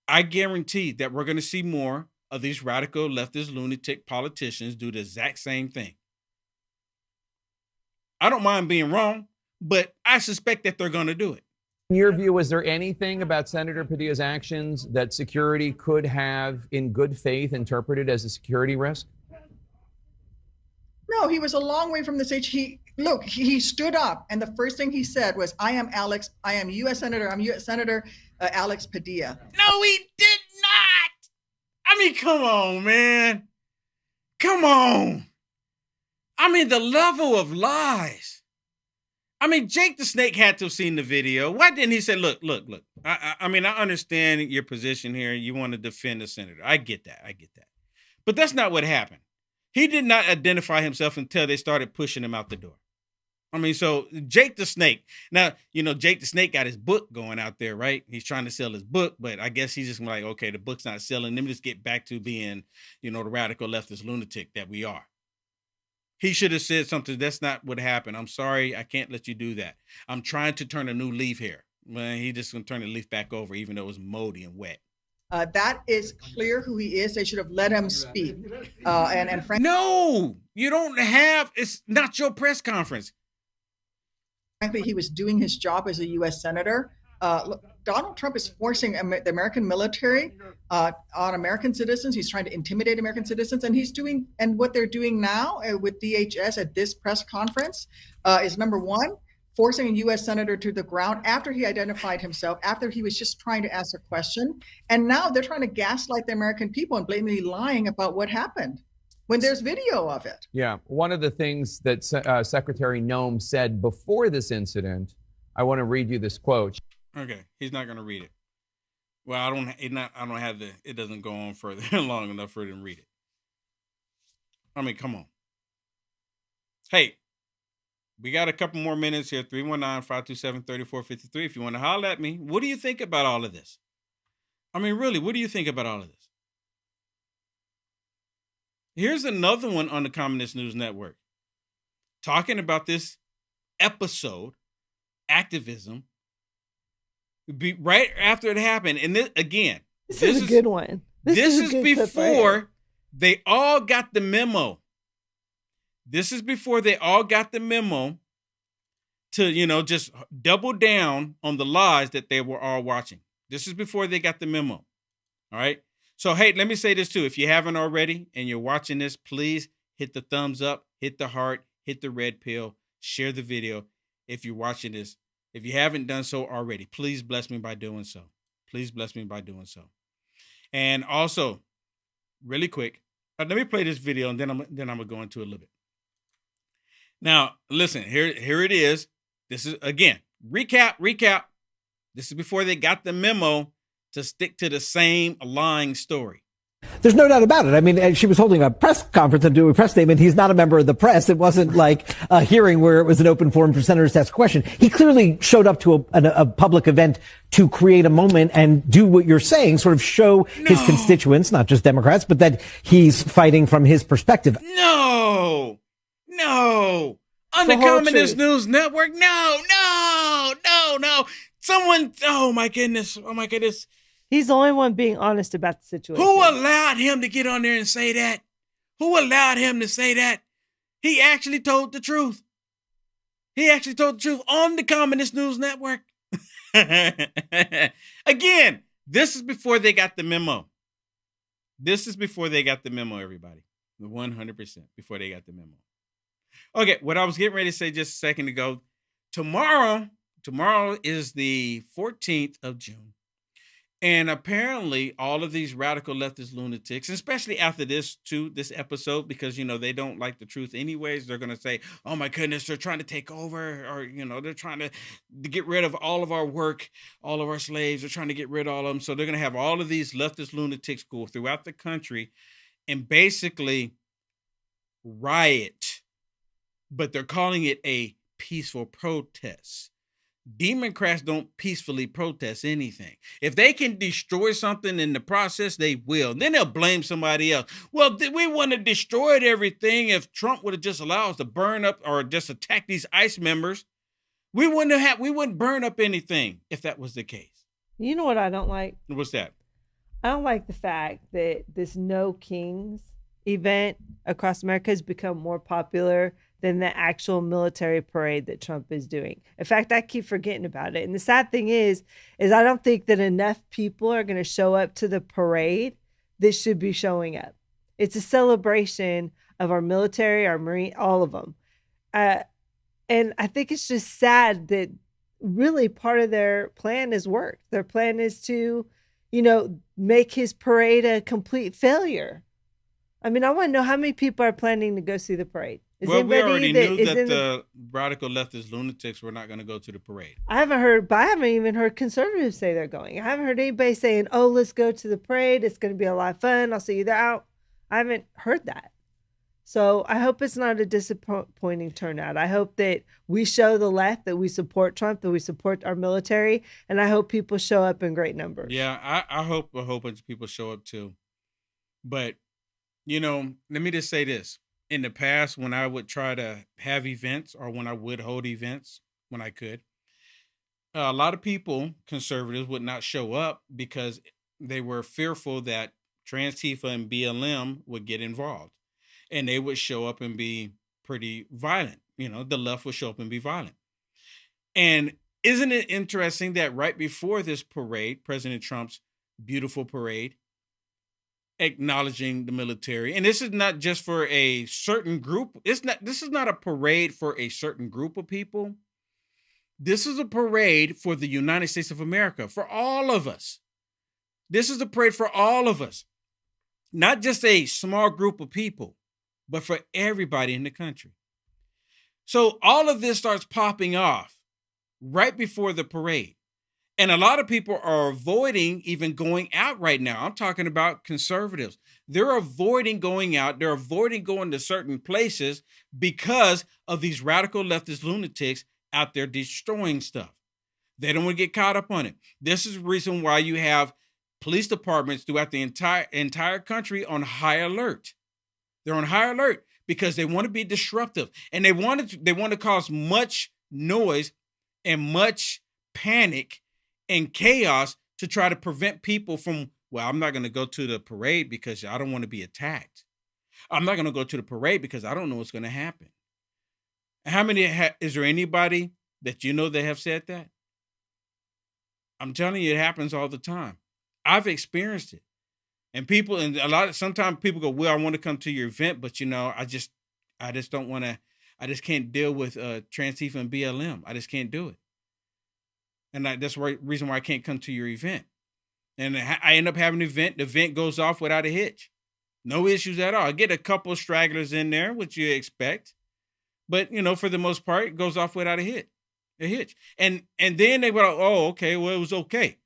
I guarantee that we're going to see more of these radical leftist lunatic politicians do the exact same thing. I don't mind being wrong, but I suspect that they're going to do it. In your view, is there anything about Senator Padilla's actions that security could have, in good faith, interpreted as a security risk? No, he was a long way from the stage. He stood up, and the first thing he said was, I am U.S. Senator Alex Padilla. No, he did not. I mean, come on, man. Come on. I mean, the level of lies. I mean, Jake the Snake had to have seen the video. Why didn't he say, look. I mean, I understand your position here. You want to defend the senator. I get that. But that's not what happened. He did not identify himself until they started pushing him out the door. I mean, so Jake the Snake. Now, Jake the Snake got his book going out there, right? He's trying to sell his book, but I guess he's just like, okay, the book's not selling. Let me just get back to being, the radical leftist lunatic that we are. He should have said something. That's not what happened. I'm sorry. I can't let you do that. I'm trying to turn a new leaf here. Well, he just going to turn the leaf back over, even though it was moldy and wet. That is clear who he is. They should have let him speak. And no, you don't have. It's not your press conference. Frankly, he was doing his job as a U.S. senator. Look, Donald Trump is forcing the American military on American citizens. He's trying to intimidate American citizens, and what they're doing now with DHS at this press conference is number one, forcing a U.S. senator to the ground after he identified himself, after he was just trying to ask a question, and now they're trying to gaslight the American people and blatantly lying about what happened when there's video of it. Yeah, one of the things that Secretary Noem said before this incident, I want to read you this quote. Okay, he's not going to read it. Well, I don't have the. It doesn't go on further long enough for him to read it. I mean, come on. Hey, we got a couple more minutes here. 319-527-3453. If you want to holler at me, what do you think about all of this? I mean, really, what do you think about all of this? Here's another one on the Communist News Network talking about this episode, activism, right after it happened. And this is a good one. This is before they all got the memo. This is before they all got the memo to, just double down on the lies that they were all watching. This is before they got the memo. All right. So, hey, let me say this too. If you haven't already and you're watching this, please hit the thumbs up, hit the heart, hit the red pill, share the video. If you're watching this, if you haven't done so already, please bless me by doing so. Please bless me by doing so. And also, really quick, let me play this video and then I'm gonna go into a little bit. Now, listen, here it is. This is, again, recap. This is before they got the memo to stick to the same lying story. There's no doubt about it. I mean, she was holding a press conference and doing a press statement. He's not a member of the press. It wasn't like a hearing where it was an open forum for senators to ask a question. He clearly showed up to a public event to create a moment and do what you're saying, sort of show his constituents, not just Democrats, but that he's fighting from his perspective. No. On the Communist News Network. No. Someone, oh my goodness. He's the only one being honest about the situation. Who allowed him to get on there and say that? Who allowed him to say that? He actually told the truth. He actually told the truth on the Communist News Network. Again, this is before they got the memo. Everybody. 100% before they got the memo. Okay, what I was getting ready to say just a second ago, tomorrow is the 14th of June. And apparently all of these radical leftist lunatics, especially after this episode, because, they don't like the truth anyways, they're going to say, oh my goodness, they're trying to take over, or, they're trying to get rid of all of our work, all of our slaves. They're trying to get rid of all of them. So they're going to have all of these leftist lunatics go throughout the country and basically riot, but they're calling it a peaceful protest. Demoncrats don't peacefully protest anything. If they can destroy something in the process, they will. Then they'll blame somebody else. Well, we wouldn't have destroyed everything if Trump would have just allowed us to burn up or just attack these ICE members. We wouldn't burn up anything if that was the case. You know what I don't like? What's that? I don't like the fact that this No Kings event across America has become more popular than the actual military parade that Trump is doing. In fact, I keep forgetting about it. And the sad thing is I don't think that enough people are going to show up to the parade that should be showing up. It's a celebration of our military, our Marine, all of them. And I think it's just sad that really part of their plan has worked. Their plan is to, make his parade a complete failure. I mean, I want to know how many people are planning to go see the parade. We already knew that the radical leftist lunatics were not going to go to the parade. I haven't even heard conservatives say they're going. I haven't heard anybody saying, oh, let's go to the parade. It's going to be a lot of fun. I'll see you there out. I haven't heard that. So I hope it's not a disappointing turnout. I hope that we show the left that we support Trump, that we support our military, and I hope people show up in great numbers. Yeah, I hope a whole bunch of people show up too. But, let me just say this. In the past, when I would try to have events or when I would hold events, when I could, a lot of people, conservatives, would not show up because they were fearful that Trans-Tifa and BLM would get involved. And they would show up and be pretty violent. The left would show up and be violent. And isn't it interesting that right before this parade, President Trump's beautiful parade, acknowledging the military, and this is not just for a certain group. This is not a parade for a certain group of people. This is a parade for the United States of America, for all of us. This is a parade for all of us, not just a small group of people, but for everybody in the country. So all of this starts popping off right before the parade. And a lot of people are avoiding even going out right now. I'm talking about conservatives. They're avoiding going out. They're avoiding going to certain places because of these radical leftist lunatics out there destroying stuff. They don't want to get caught up on it. This is the reason why you have police departments throughout the entire country on high alert. They're on high alert because they want to be disruptive, and they want to cause much noise and much panic and chaos to try to prevent people from, well, I'm not going to go to the parade because I don't want to be attacked. I'm not going to go to the parade because I don't know what's going to happen. How many, is there anybody that you know that have said that? I'm telling you, it happens all the time. I've experienced it. And people, sometimes people go, well, I want to come to your event, but I just don't want to, I just can't deal with Transifa and BLM. I just can't do it. And that's the reason why I can't come to your event. And I end up having an event. The event goes off without a hitch. No issues at all. I get a couple of stragglers in there, which you expect. But, for the most part, it goes off without a hitch. And then they go, oh, okay, well, it was okay.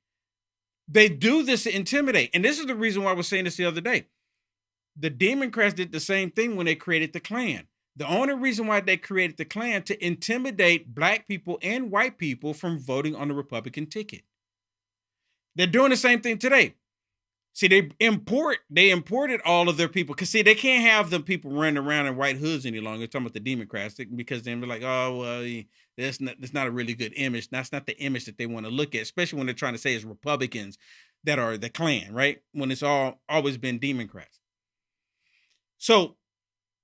They do this to intimidate. And this is the reason why I was saying this the other day. The Demoncrats did the same thing when they created the Klan. The only reason why they created the Klan to intimidate black people and white people from voting on the Republican ticket. They're doing the same thing today. See, they imported all of their people. Because, see, they can't have the people running around in white hoods any longer. They're talking about the Democrats, because then they're like, oh, well, that's not a really good image. That's not the image that they want to look at, especially when they're trying to say it's Republicans that are the Klan, right? When it's always been Democrats. So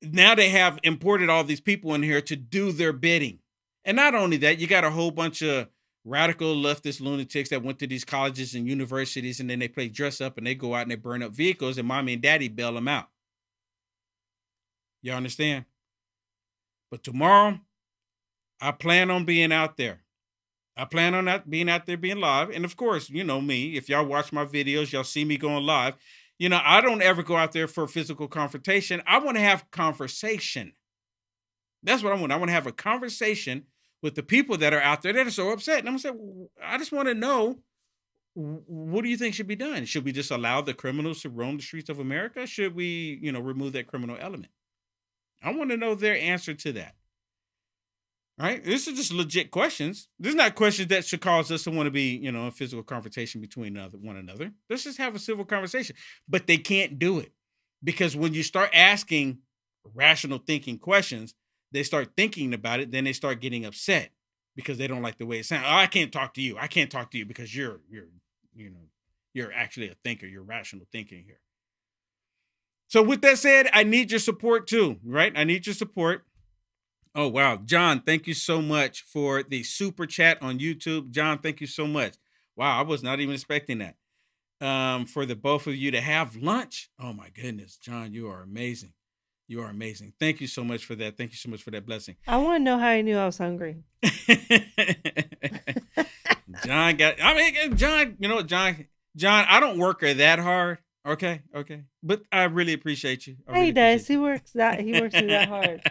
now they have imported all these people in here to do their bidding. And not only that, you got a whole bunch of radical leftist lunatics that went to these colleges and universities, and then they play dress up and they go out and they burn up vehicles, and mommy and daddy bail them out. You understand? But tomorrow, I plan on being out there. I plan on being out there, being live. And of course, me, if y'all watch my videos, y'all see me going live. I don't ever go out there for physical confrontation. I want to have conversation. That's what I want. I want to have a conversation with the people that are out there that are so upset. And I'm going to say, well, I just want to know, what do you think should be done? Should we just allow the criminals to roam the streets of America? Should we, remove that criminal element? I want to know their answer to that. Right? This is just legit questions. These are not questions that should cause us to want to be, a physical confrontation between one another. Let's just have a civil conversation. But they can't do it. Because when you start asking rational thinking questions, they start thinking about it, then they start getting upset because they don't like the way it sounds. Oh, I can't talk to you. I can't talk to you because you're actually a thinker. You're rational thinking here. So with that said, I need your support too, right? I need your support. Oh, wow. John, thank you so much for the super chat on YouTube. John, thank you so much. Wow, I was not even expecting that. For the both of you to have lunch. Oh my goodness, John, you are amazing. You are amazing. Thank you so much for that. Thank you so much for that blessing. I want to know how I knew I was hungry. John, I don't work that hard. Okay. But I really appreciate you. He does. He works me that hard.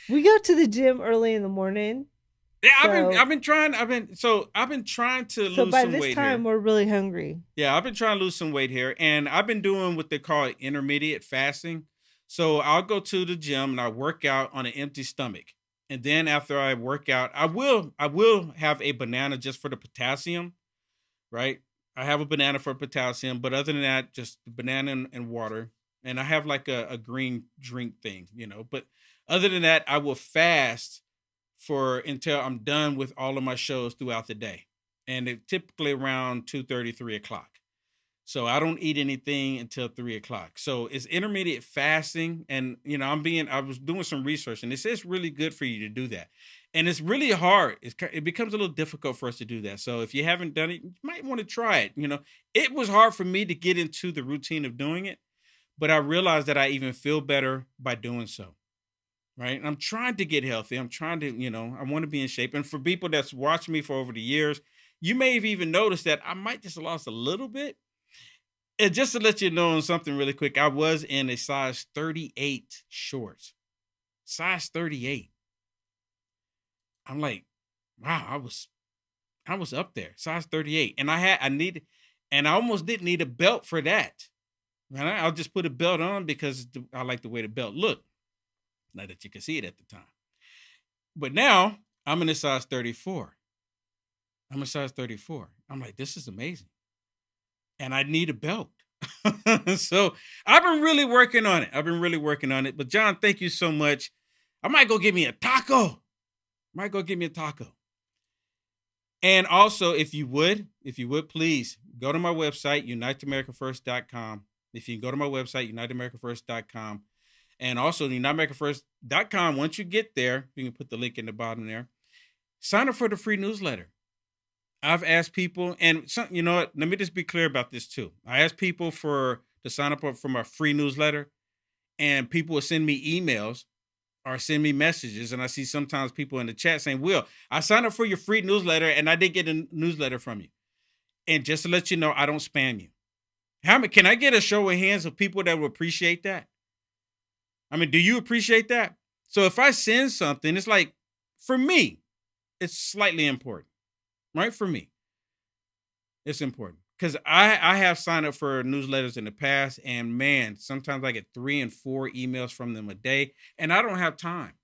We go to the gym early in the morning. Yeah, I've been trying to lose some weight. So by this time, we're really hungry. Yeah, I've been trying to lose some weight here, and I've been doing what they call intermediate fasting. So I'll go to the gym and I work out on an empty stomach. And then after I work out, I will have a banana just for the potassium, right? I have a banana for potassium, but other than that, just banana and water. And I have like a green drink thing, But other than that, I will fast until I'm done with all of my shows throughout the day. And it typically around 2:30, 3 o'clock. So I don't eat anything until 3:00. So it's intermediate fasting. And, I was doing some research and it says really good for you to do that. And it's really hard. It becomes a little difficult for us to do that. So if you haven't done it, you might want to try it. It was hard for me to get into the routine of doing it, but I realized that I even feel better by doing so. Right. And I'm trying to get healthy. I'm trying to, I want to be in shape. And for people that's watched me for over the years, you may have even noticed that I might just lost a little bit. And just to let you know something really quick, I was in a size 38 shorts. Size 38. I'm like, wow, I was up there, size 38. And I almost didn't need a belt for that. Right? I'll just put a belt on because I like the way the belt looked. Not that you can see it at the time. But now I'm in a size 34. I'm a size 34. I'm like, this is amazing. And I need a belt. So I've been really working on it. But John, thank you so much. I might go get me a taco. And also, if you would, please go to my website, uniteamericafirst.com. If you can go to my website, uniteamericafirst.com. And also, uniteamericafirst.com, once you get there, you can put the link in the bottom there. Sign up for the free newsletter. I've asked people, and you know what? Let me just be clear about this too. I asked people to sign up for my free newsletter, and people will send me emails or send me messages. And I see sometimes people in the chat saying, Will, I signed up for your free newsletter and I didn't get a newsletter from you. And just to let you know, I don't spam you. Can I get a show of hands of people that will appreciate that? I mean, do you appreciate that? So if I send something, it's like, for me, it's slightly important, right? For me, it's important because I have signed up for newsletters in the past, and man, sometimes I get 3 and 4 emails from them a day, and I don't have time.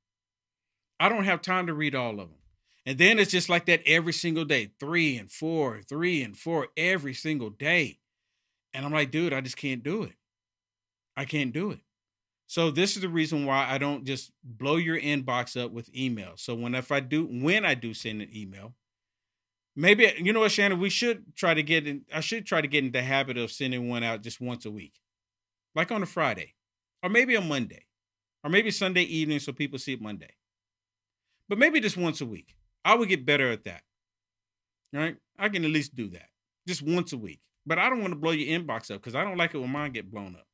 I don't have time to read all of them. And then it's just like that every single day, 3 and 4 every single day. And I'm like, dude, I just can't do it. I can't do it. So this is the reason why I don't just blow your inbox up with emails. So when I do send an email, maybe, you know what, Shannon, I should try to get in the habit of sending one out just once a week, like on a Friday, or maybe a Monday, or maybe Sunday evening so people see it Monday. But maybe just once a week. I would get better at that. Right? I can at least do that just once a week. But I don't want to blow your inbox up because I don't like it when mine get blown up.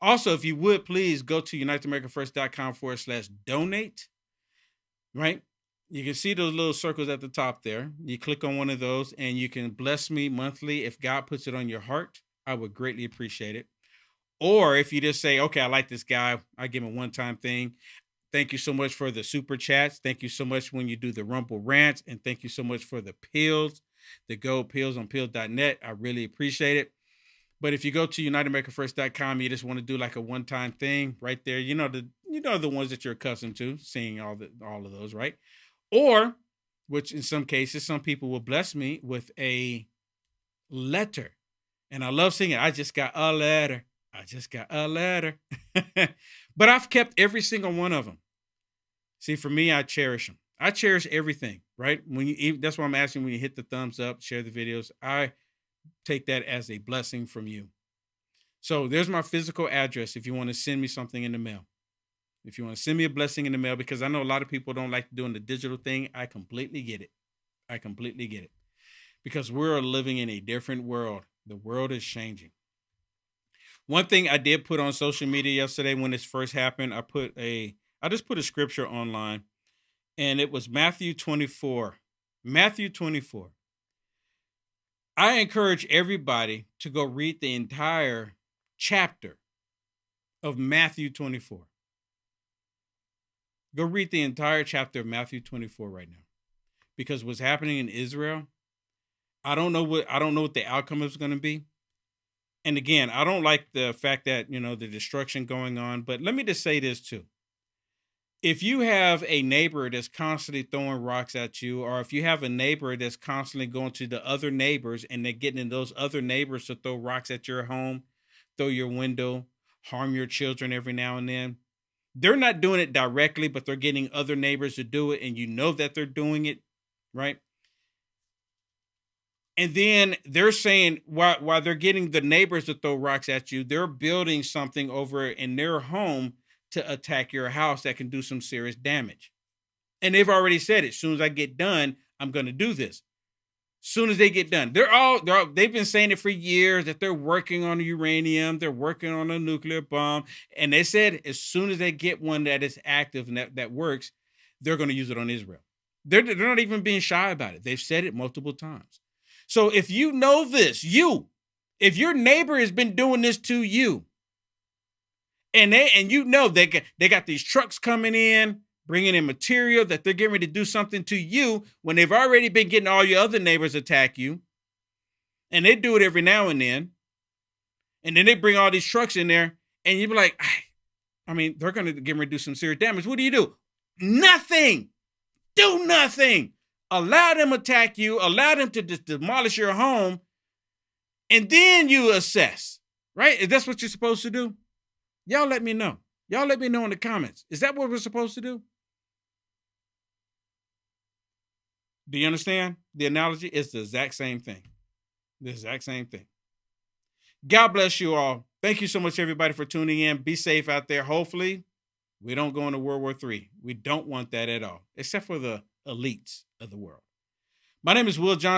Also, if you would, please go to uniteamericafirst.com/donate, right? You can see those little circles at the top there. You click on one of those and you can bless me monthly. If God puts it on your heart, I would greatly appreciate it. Or if you just say, okay, I like this guy, I give him a one-time thing. Thank you so much for the super chats. Thank you so much when you do the Rumble Rants. And thank you so much for the pills, the gold pills on pills.net. I really appreciate it. But if you go to uniteamericafirst.com, you just want to do like a one-time thing right there. You know the ones that you're accustomed to, seeing all of those, right? Or, which in some cases, some people will bless me with a letter. And I love singing, I just got a letter. I just got a letter. But I've kept every single one of them. See, for me, I cherish them. I cherish everything, right? That's why I'm asking when you hit the thumbs up, share the videos. I take that as a blessing from you. So there's my physical address if you want to send me something in the mail. If you want to send me a blessing in the mail, because I know a lot of people don't like doing the digital thing. I completely get it. Because we're living in a different world. The world is changing. One thing I did put on social media yesterday when this first happened, I just put a scripture online, and it was Matthew 24. Matthew 24. I encourage everybody to go read the entire chapter of Matthew 24. Go read the entire chapter of Matthew 24 right now. Because what's happening in Israel, I don't know what the outcome is going to be. And again, I don't like the fact that, the destruction going on, but let me just say this too. If you have a neighbor that's constantly throwing rocks at you, or if you have a neighbor that's constantly going to the other neighbors and they're getting those other neighbors to throw rocks at your home, throw your window, harm your children every now and then, they're not doing it directly, but they're getting other neighbors to do it. And you know that they're doing it, right? And then they're saying while they're getting the neighbors to throw rocks at you, they're building something over in their home to attack your house that can do some serious damage. And they've already said it. As soon as I get done, I'm going to do this. As soon as they get done, they've been saying it for years that they're working on uranium, they're working on a nuclear bomb. And they said as soon as they get one that is active and that works, they're going to use it on Israel. They're not even being shy about it. They've said it multiple times. So if you know this, if your neighbor has been doing this to you, and you know they got these trucks coming in, bringing in material that they're getting ready to do something to you when they've already been getting all your other neighbors attack you, and they do it every now and then they bring all these trucks in there, and you be like, I mean, they're going to get ready to do some serious damage. What do? Nothing. Do nothing. Allow them to attack you, allow them to demolish your home, and then you assess, right? Is that what you're supposed to do? Y'all let me know. Y'all let me know in the comments. Is that what we're supposed to do? Do you understand the analogy? It's the exact same thing. The exact same thing. God bless you all. Thank you so much, everybody, for tuning in. Be safe out there. Hopefully, we don't go into World War III. We don't want that at all, except for the elites of the world. My name is Will Johnson.